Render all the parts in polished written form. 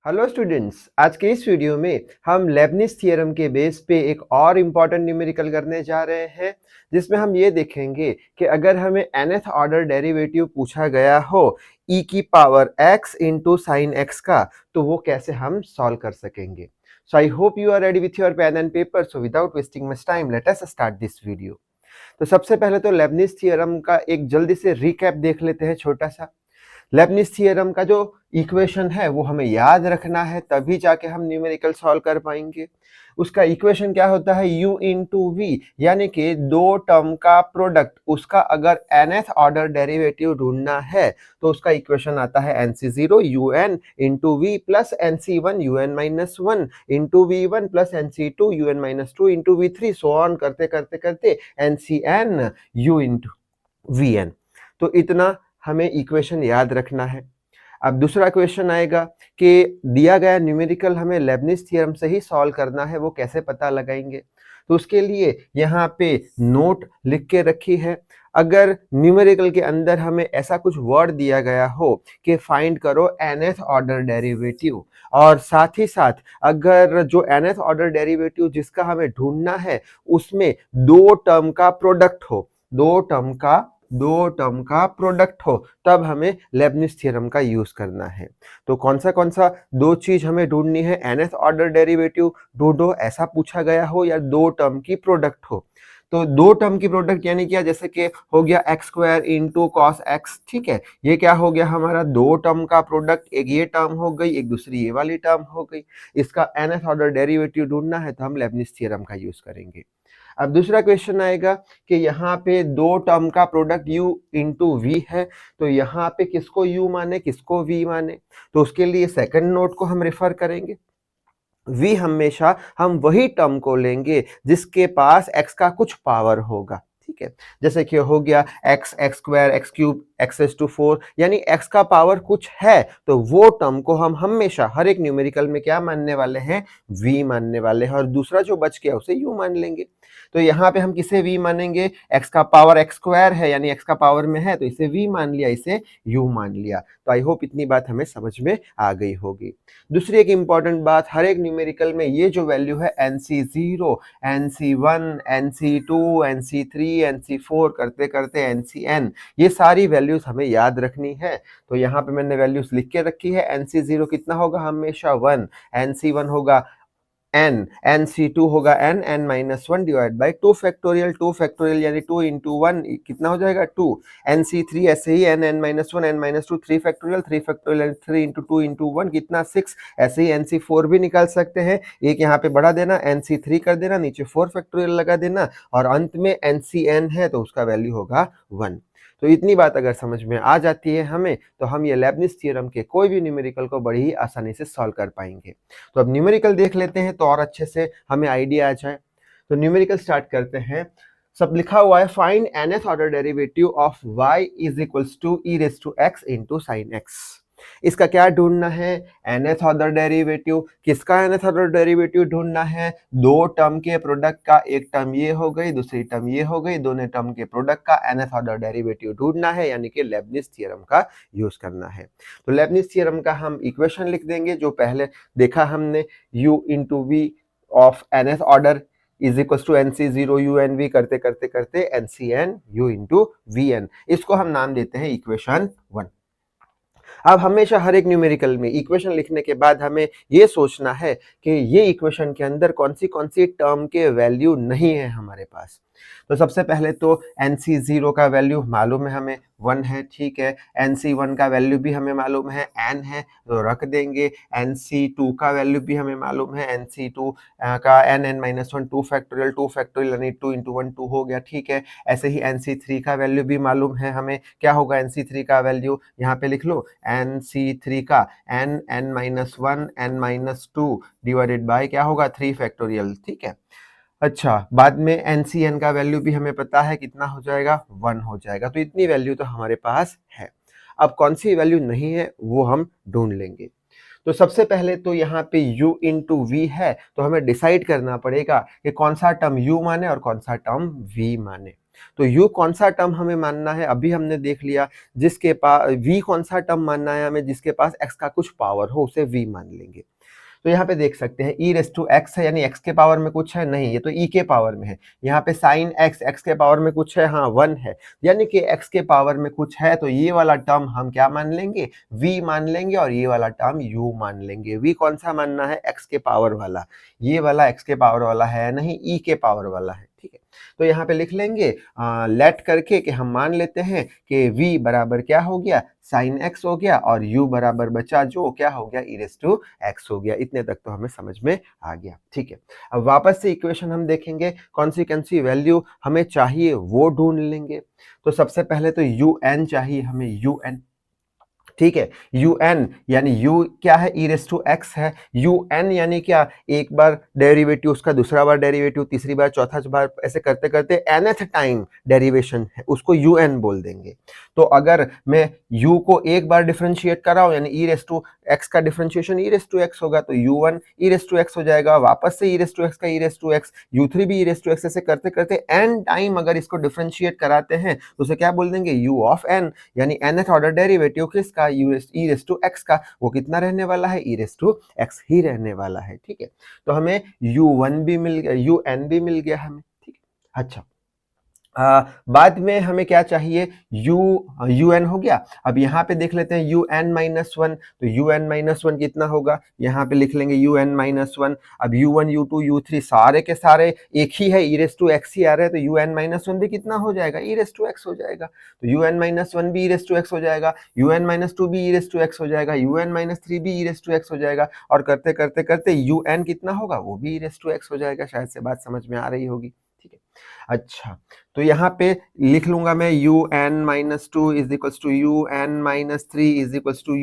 Hello students, आज के इस वीडियो में हम लेबनिज थ्योरम के बेस पे एक और इम्पॉर्टेंट न्यूमेरिकल करने जा रहे हैं, जिसमें हम ये देखेंगे कि अगर हमें nth ऑर्डर डेरिवेटिव पूछा गया हो e की power x into sine x का, तो वो कैसे हम सॉल्व कर सकेंगे। So I hope you are ready with your pen and paper. So without wasting much time let us start this video. तो सबसे पहले तो लेबनिज थ्योरम का एक जल्दी से रिकैप देख लेते हैं छोटा सा। लेबनिज थ्योरम का जो इक्वेशन है वो हमें याद रखना है, तभी जाके हम न्यूमेरिकल सॉल्व कर पाएंगे। उसका इक्वेशन क्या होता है, u इंटू वी, यानी कि दो टर्म का प्रोडक्ट, उसका अगर nth ऑर्डर डेरिवेटिव ढूंढना है तो उसका इक्वेशन आता है nc0 un into V plus nc1 un minus one into v1 plus nc2 un minus two into v3, so on करते करते करते ncn u इंटू vn। तो इतना हमें इक्वेशन याद रखना है। अब दूसरा क्वेश्चन आएगा कि दिया गया न्यूमेरिकल हमें लेबनिज थ्योरम से ही सॉल्व करना है, वो कैसे पता लगाएंगे। तो उसके लिए यहाँ पे नोट लिख के रखी है। अगर न्यूमेरिकल के अंदर हमें ऐसा कुछ वर्ड दिया गया हो कि फाइंड करो nth ऑर्डर डेरिवेटिव, और साथ ही साथ अगर जो nth ऑर्डर डेरिवेटिव जिसका हमें ढूंढना है उसमें दो टर्म का प्रोडक्ट हो, दो टर्म का प्रोडक्ट हो, तब हमें लेबनिज थ्योरम का यूज करना है। तो कौन सा दो चीज हमें ढूंढनी है, nth ऑर्डर डेरिवेटिव ढूंढो ऐसा पूछा गया हो, या दो टर्म की प्रोडक्ट हो। तो दो टर्म की प्रोडक्ट यानी क्या, जैसे कि हो गया x square into cos x, ठीक है। ये क्या हो गया हमारा दो टर्म का प्रोडक्ट, एक ये टर्म हो गई, एक दूसरी ये वाली टर्म हो गई। इसका nth ऑर्डर डेरिवेटिव ढूंढना है तो हम लेबनिज थ्योरम का यूज करेंगे। अब दूसरा क्वेश्चन आएगा कि यहाँ पे दो टर्म का प्रोडक्ट u इंटू वी है, तो यहाँ पे किसको u माने किसको v माने। तो उसके लिए सेकंड नोट को हम रेफर करेंगे। v हमेशा हम वही टर्म को लेंगे जिसके पास x का कुछ पावर होगा, ठीक है। जैसे कि हो गया x square x cube x⁴, यानी x का पावर कुछ है, तो वो टर्म को हम हमेशा हर एक न्यूमेरिकल में क्या मानने वाले हैं, v मानने वाले हैं, और दूसरा जो बच गया उसे u मान लेंगे। तो यहाँ पे हम किसे v मानेंगे, x का पावर x स्क्वायर है यानी x का पावर में है, तो इसे v मान लिया, इसे u मान लिया। तो आई होप इतनी बात हमें समझ में आ गई होगी। दूसरी एक इंपॉर्टेंट बात, हर एक न्यूमेरिकल में ये जो वैल्यू है nc0, nc1, nc2, nc3, nc4 करते करते ncn, ये सारी वैल्यूज हमें याद रखनी है। तो यहाँ पे मैंने वैल्यूज लिख के रखी है। nc0 कितना होगा, हमेशा 1, nc1 होगा n, nc2 होगा n minus one divide by 2 factorial यानी 2 इंटू 1 कितना हो जाएगा 2, nc3 ऐसे ही n minus one n minus two 3 factorial यानी 3 इंटू 2 इंटू 1 कितना 6, ऐसे ही nc4 भी निकाल सकते हैं। एक यहाँ पे बढ़ा देना, nc3 कर देना, नीचे 4 फैक्टोरियल लगा देना, और अंत में ncn है तो उसका वैल्यू होगा 1। तो इतनी बात अगर समझ में आ जाती है हमें, तो हम ये लेबनिज थ्योरम के कोई भी न्यूमेरिकल को बड़ी ही आसानी से सॉल्व कर पाएंगे। तो अब न्यूमेरिकल देख लेते हैं तो और अच्छे से हमें आइडिया आ जाए। तो न्यूमेरिकल स्टार्ट करते हैं। सब लिखा हुआ है, find nth order derivative of y is equals to e raise to x into sine x। इसका क्या ढूंढना है, nth ऑर्डर डेरिवेटिव। किसका nth ऑर्डर डेरिवेटिव ढूंढना है, दो टर्म के प्रोडक्ट का, एक टर्म ये हो गई दूसरी टर्म ये हो गई, दोनों टर्म के प्रोडक्ट का nth ऑर्डर डेरिवेटिव ढूंढना है, यानी कि लेबनिज थ्योरम का यूज करना है। तो लेबनिज थ्योरम का हम इक्वेशन लिख देंगे जो पहले देखा हमने, u into V of nth order is equal to nc0 un v करते करते करते ncn u इंटू vn। इसको हम नाम देते हैं इक्वेशन 1। अब हमेशा हर एक न्यूमेरिकल में इक्वेशन लिखने के बाद हमें ये सोचना है कि ये इक्वेशन के अंदर कौन सी टर्म के वैल्यू नहीं है हमारे पास। तो सबसे पहले तो nc0 का वैल्यू मालूम है हमें 1 है, ठीक है। nc1 का वैल्यू भी हमें मालूम है n है, तो रख देंगे। nc2 का वैल्यू भी हमें मालूम है, nc2 का n माइनस वन 2 फैक्टोरियल यानी 2 इंटू 1 2 हो गया, ठीक है। ऐसे ही nc3 का वैल्यू भी मालूम है हमें, क्या होगा nc3 का वैल्यू, यहाँ पे लिख लो nc3 का n minus one n minus two divided by क्या होगा 3 फैक्टोरियल, ठीक है। अच्छा, बाद में ncn का वैल्यू भी हमें पता है कितना हो जाएगा, 1 हो जाएगा। तो इतनी वैल्यू तो हमारे पास है। अब कौन सी वैल्यू नहीं है वो हम ढूंढ लेंगे। तो सबसे पहले तो यहाँ पे u इंटू वी है, तो हमें डिसाइड करना पड़ेगा कि कौन सा टर्म u माने और कौन सा टर्म v माने। तो u कौन सा टर्म हमें मानना है, अभी हमने देख लिया। जिसके पास v कौन सा टर्म मानना है हमें, जिसके पास x का कुछ पावर हो उसे v मान लेंगे। तो यहाँ पे देख सकते हैं e रेस टू एक्स है, यानी x के पावर में कुछ है नहीं, ये तो e के पावर में है। यहाँ पे साइन x, x के पावर में कुछ है, हाँ 1 है, यानी कि x के पावर में कुछ है, तो ये वाला टर्म हम क्या मान लेंगे, v मान लेंगे, और ये वाला टर्म u मान लेंगे। v कौन सा मानना है, x के पावर वाला, ये वाला x के पावर वाला है नहीं, e के पावर वाला है, ठीक है। तो यहाँ पे लिख लेंगे लेट करके कि हम मान लेते हैं कि v बराबर क्या हो गया, साइन x हो गया, और u बराबर बचा जो क्या हो गया, e रेस टू x हो गया। इतने तक तो हमें समझ में आ गया, ठीक है। अब वापस से इक्वेशन हम देखेंगे, कौन सी वैल्यू हमें चाहिए वो ढूंढ लेंगे। तो सबसे पहले तो un चाहिए हमें, un, ठीक है। un यानी u क्या है, e रेस टू x है। un यानी क्या, एक बार डेरिवेटिव, उसका दूसरा बार डेरिवेटिव, तीसरी बार, चौथा बार, ऐसे करते करते nth टाइम डेरिवेशन है, उसको un बोल देंगे। तो अगर मैं u को एक बार डिफरेंशिएट कर रहा हूं, यानी e रेस टू x का differentiation e raise to x होगा, तो u1 e raise to x हो जाएगा, वापस से e रेस टू x का e raise to x, u3 भी e रेस टू x, ऐसे करते करते n टाइम अगर इसको डिफरेंशिएट कराते हैं तो उसे क्या बोल देंगे, u ऑफ n, यानी nth ऑर्डर डेरिवेटिव किसका, e रेस टू x का, वो कितना रहने वाला है, e रेस टू x ही रहने वाला है, ठीक है। तो हमें u1 भी मिल गया, un भी मिल गया हमें, ठीक है। अच्छा, बाद में हमें क्या चाहिए, un हो गया। अब यहाँ पे देख लेते हैं un-1, तो un-1 कितना होगा, यहाँ पे लिख लेंगे un-1। अब u1 u2 u3 सारे के सारे एक ही है, e रेस टू x ही आ रहे हैं, तो un-1 भी कितना हो जाएगा, e रेस टू x हो जाएगा। तो un-1 भी e रेस टू x हो जाएगा, un-2 भी e रेस टू x हो जाएगा, un-3 भी e रेस टू x हो जाएगा, और करते करते करते un कितना होगा, वो भी e रेस टू x हो जाएगा। शायद से बात समझ में आ रही होगी, ठीक है। अच्छा, तो यहाँ पे लिख लूंगा मैं un-2 is equals to un-3 is equals to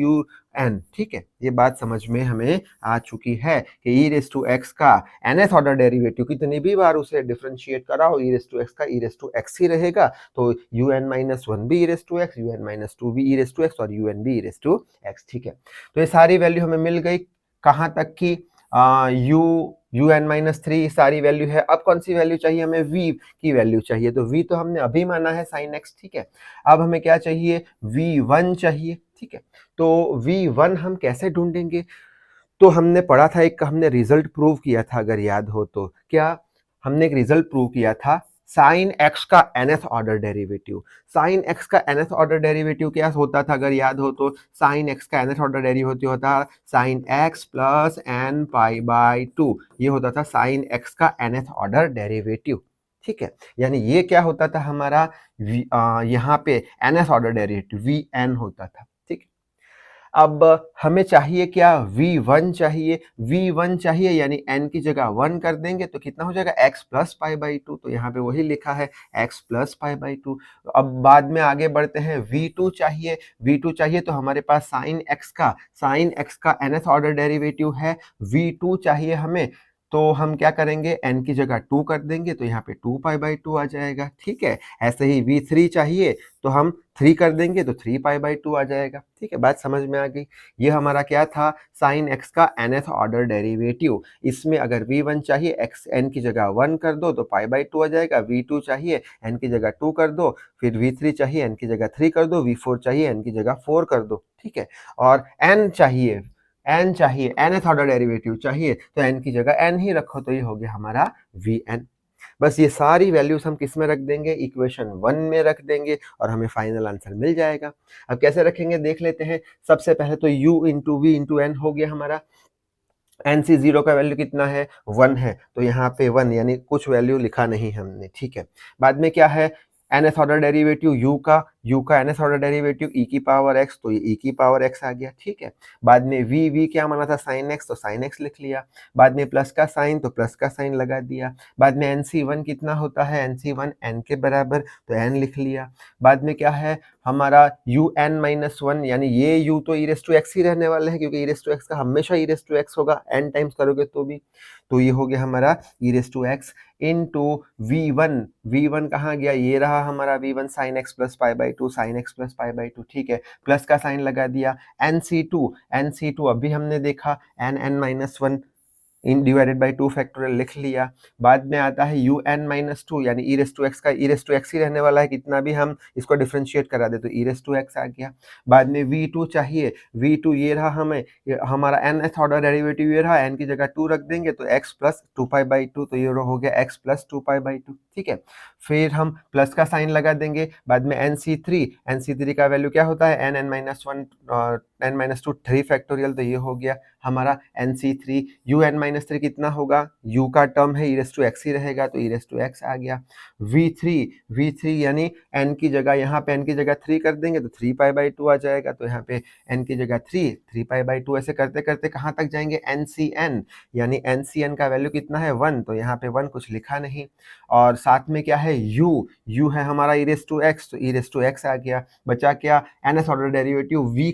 un, ठीक है। ये बात समझ में हमें आ चुकी है कि e रेस टू x का nth ऑर्डर डेरिवेटिव कितनी भी बार उसे डिफरेंशिएट कराओ, e रेस टू x का e रेस टू x ही रहेगा। तो un-1 भी e raise to x, un-2 भी e रेस टू x, और un भी e रेस टू x, ठीक है। तो ये सारी वैल्यू हमें मिल गई, कहाँ तक की, un-3 सारी वैल्यू है। अब कौन सी वैल्यू चाहिए हमें, v की वैल्यू चाहिए। तो v तो हमने अभी माना है sin x, ठीक है। अब हमें क्या चाहिए, v1 चाहिए, ठीक है। तो v1 हम कैसे ढूंढेंगे, तो हमने पढ़ा था, एक हमने रिजल्ट प्रूव किया था, अगर याद हो तो। क्या हमने एक रिजल्ट प्रूव किया था, साइन एक्स का nth order derivative. Sine x का nth ऑर्डर डेरिवेटिव क्या होता था, अगर याद हो तो, साइन एक्स का nth ऑर्डर डेरिवेटिव होता sine x plus n pi by 2, ये होता था साइन एक्स का nth ऑर्डर डेरिवेटिव, ठीक है। यानी ये क्या होता था हमारा, यहाँ पे nth ऑर्डर डेरिवेटिव vn होता था, ठीक है। अब हमें चाहिए क्या, v1 चाहिए, v1 चाहिए, यानी n की जगह 1 कर देंगे तो कितना हो जाएगा, x प्लस पाई बाई 2। तो यहाँ पे वही लिखा है x प्लस पाई बाई 2। अब बाद में आगे बढ़ते हैं, v2 चाहिए, v2 चाहिए तो हमारे पास साइन x का nth ऑर्डर डेरिवेटिव है, v2 चाहिए हमें। तो हम क्या करेंगे, n की जगह 2 कर देंगे, तो यहाँ पे 2 पाई बाई 2 आ जाएगा, ठीक है। ऐसे ही v3 चाहिए तो हम 3 कर देंगे तो 3 पाई बाई 2 आ जाएगा, ठीक है। बात समझ में आ गई। ये हमारा क्या था, साइन x का nth ऑर्डर डेरिवेटिव। इसमें अगर v1 चाहिए, x n की जगह 1 कर दो तो पाई बाई 2 आ जाएगा, v2 चाहिए n की जगह 2 कर दो, फिर v3 चाहिए n की जगह 3 कर दो, v4 चाहिए n की जगह 4 कर दो, ठीक है। और n चाहिए nth ऑर्डर डेरिवेटिव चाहिए तो n की जगह n ही रखो, तो ये हो गया हमारा vn। बस ये सारी वैल्यूज हम किस में रख देंगे, इक्वेशन 1 में रख देंगे, और हमें फाइनल आंसर मिल जाएगा। अब कैसे रखेंगे देख लेते हैं। सबसे पहले तो u into V into N हो गया हमारा। NC0 का वैल्यू कितना है, 1 है, तो यहाँ पे 1 यानी कुछ वैल्यू लिखा नहीं हमने, ठीक है। बाद में क्या है, nth ऑर्डर डेरिवेटिव u का nth ऑर्डर डेरिवेटिव e की पावर x, तो ये e की पावर x आ गया, ठीक है। बाद में v क्या माना था, साइन x, तो साइन x लिख लिया। बाद में प्लस का साइन, तो प्लस का साइन लगा दिया। बाद में NC1 कितना होता है, NC1 n के बराबर, तो n लिख लिया। बाद में क्या है हमारा un-1, यानी ये u तो e रेस टू x ही रहने वाले हैं, क्योंकि e रेस टू x का हमेशा e रेस टू x होगा, n टाइम्स करोगे तो भी। तो ये हो गया हमारा e raise to x into v1 कहाँ गया, ये रहा हमारा v1 sine x plus pi by 2, sine x plus pi by 2, ठीक है। प्लस का साइन लगा दिया। NC2 अभी हमने देखा n-1 in divided by 2 factorial लिख लिया। बाद में आता है un-2 यानी e रेज़ टू x का e रेज़ टू x ही रहने वाला है, कितना भी हम इसको डिफरेंशिएट करा दे तो e रेज़ टू x आ गया। बाद में v2 चाहिए, v2 ये रहा हमें, ये हमारा nth ऑर्डर डेरिवेटिव ये रहा, n की जगह 2 रख देंगे तो x प्लस 2π/2, तो ये हो गया x प्लस 2π/2, ठीक है। फिर हम प्लस का साइन लगा देंगे। बाद में nc3 का वैल्यू क्या होता है n-1 n-2 3 फैक्टोरियल, तो ये हो गया हमारा nc3। un-3 कितना होगा, u का टर्म है e रेज़ टू x ही रहेगा तो e रेज़ टू x आ गया। v3 यानी n की जगह, यहाँ पे n की जगह 3 कर देंगे तो 3π/2 आ जाएगा, तो यहाँ पे n की जगह 3π/2, ऐसे करते करते कहाँ तक जाएंगे ncn, यानी ncn का वैल्यू कितना है 1, तो यहाँ पे 1 कुछ लिखा नहीं। और साथ में क्या है u है हमारा e रेज़ टू x, तो e रेज़ टू x आ गया। बचा क्या nth ऑर्डर डेरिवेटिव v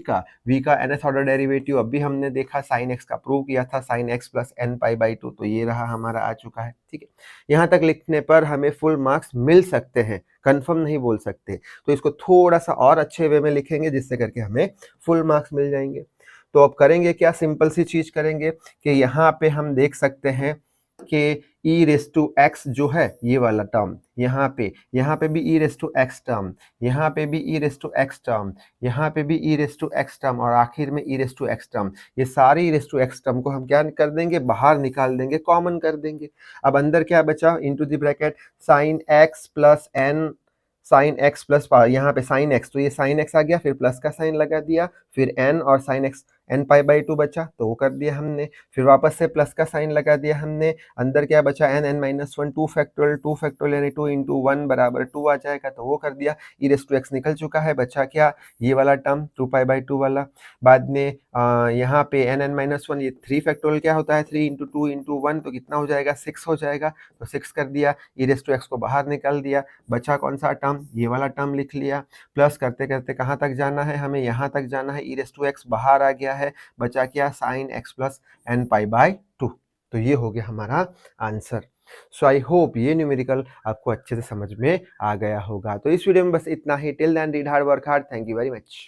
का nth ऑर्डर डेरिवेटिव अभी हमने देखा sin x का प्रूव किया था, sin x प्लस nπ/2, तो ये रहा हमारा आ चुका है, ठीक है। यहाँ तक लिखने पर हमें फुल मार्क्स मिल सकते हैं, कंफर्म नहीं बोल सकते, तो इसको थोड़ा सा और अच्छे वे में लिखेंगे जिससे करके हमें फुल मार्क्स मिल जाएंगे। तो अब करेंगे क्या, सिंपल सी चीज करेंगे कि यहाँ पे हम देख सकते हैं कि e रेज़ टू x जो है ये वाला टर्म, यहाँ पे भी e raise to x term, यहाँ पे भी e raise to x term, यहाँ पे भी e raise to x term और आखिर में e raise to x term, ये सारे e raise to x term को हम क्या कर देंगे, बाहर निकाल देंगे, कॉमन कर देंगे। अब अंदर क्या बचा, into the bracket sin x plus n, sin x plus यहाँ पे sin x, तो ये sin x आ गया, फिर प्लस का साइन लगा दिया, फिर n और sin x nπ/2 बचा तो वो कर दिया हमने, फिर वापस से प्लस का साइन लगा दिया हमने, अंदर क्या बचा n-1 2 फैक्टोरियल यानी 2 × 1 बराबर 2 आ जाएगा, तो वो कर दिया। e रेज़ टू x निकल चुका है, बचा क्या, ये वाला टर्म 2π/2 वाला। बाद में यहाँ पे n-1 ये 3 फैक्टोरियल क्या होता है, 3 × 2 × 1 तो कितना हो जाएगा, 6 हो जाएगा, तो 6 कर दिया, e रेज़ टू x को बाहर निकाल दिया, बचा कौन सा टर्म, ये वाला टर्म लिख लिया। प्लस करते करते कहाँ तक जाना है, हमें यहाँ तक जाना है, e रेज़ टू x बाहर आ गया है, बचा क्या, sin x प्लस nπ/2, तो ये हो गया हमारा आंसर। सो आई होप ये न्यूमेरिकल आपको अच्छे से समझ में आ गया होगा। तो इस वीडियो में बस इतना ही। Till then read hard, work hard. Thank you very much.